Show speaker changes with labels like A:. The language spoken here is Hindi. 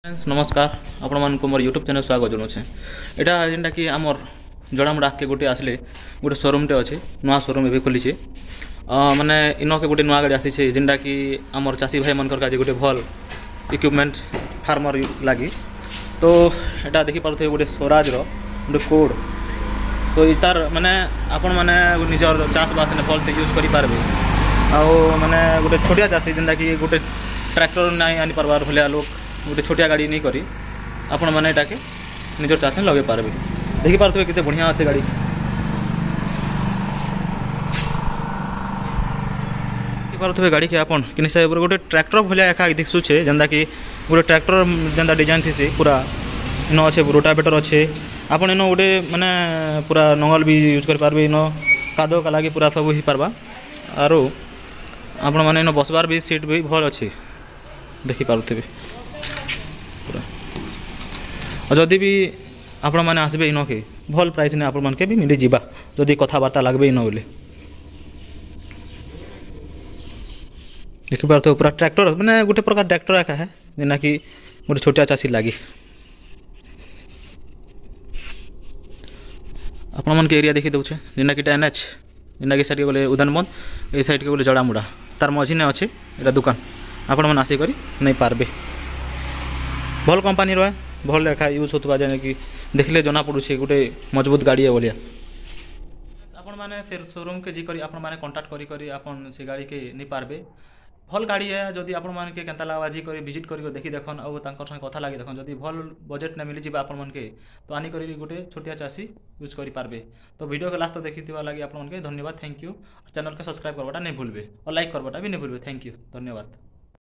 A: फ्रेंड्स नमस्कार आपण मानक मोर यूट्यूब चैनल स्वागत जनाऊे यहाँ जेनटा कि आमर जड़ामुड़ा के गोटे आसले गोटे शोरूमटे अच्छे नुआ शोरूम एवं खोली माने इन के गोटे नुआ गाड़ी आसी जेनटा कि आमर चाषी भाई मनकर काजे गोटे भल इक्विपमेंट फार्मर लगी तो यहाँ देखिपे गोटे स्वराज रोटे कोड तो तार माने आपण मैंने निजर चाष बास भल से यूज करेंगे आने गोटे छोटिया चाषी जेनटा कि गोटे ट्रैक्टर नहीं आनी पार्बार भाया लोग गोटे छोटिया गाड़ी नहीं करी आपण मैंने यहाँ के निजर चाष में लगे पारे देखिपे कितने बढ़िया अच्छे गाड़ी देखिपे गाड़ी के आपन कि गोटे ट्रैक्टर भाया एका दिशुचे जेनता कि गोटे ट्रैक्टर जेनता डिजाइन थी पूरा इन अच्छे रोटावेटर अच्छे आपन इन गोटे माने पूरा नंगल भी यूज कर पारबे इन कादो का लगी पूरा सब हो पार्बा आरो आपण मैंने इन बसबार भी सीट भी भल अच्छे देखिपे पूरा और जदि भी आपण मैंने आसबे इन के भल प्राइस ने आपण मन के भी मिली जीवा जदि कथबार्ता लगबे इन बोले देखिपे पूरा ट्रैक्टर मैंने गोटे प्रकार ट्रैक्टर एका है जेना कि गोटे छोटिया चाषी लगी आपण मन के एरिया देखी दौचे जेना कि एनएच जेना कि साइड गले उदान बंद ए साइड के गले जड़ामुड़ा तार मझी ने अच्छे यहाँ दुकान आपण मैंने आसिक नहीं पार्बे भल कंपानी रहे भल एका यूज होता जेना कि देखले जना पड़ुछे गोटे मजबूत गाड़ी है बोलिया आपण मैंने से शोरूम के जी करी आपण मैंने कांटेक्ट करी करी आपण से गाड़ी के नहीं पार्बे भल गाड़ी है जदि आपण मन के केनता लगा जी करी विजिट करी देखी देखन और तांकर संगे कथा लागी देखन जदि भल बजेट ने मिली जीवा आपण मन के तो आनी करी गोटे छोटिया चाषी यूज करी पारबे तो वीडियो के लास्ट देखिथिबा लागि आपण मन के धन्यवाद थैंक यू चैनल के सब्सक्राइब करवाटा नहीं भूलबे और लाइक करवाटा भी नहीं भूलबे थैंक यू धन्यवाद।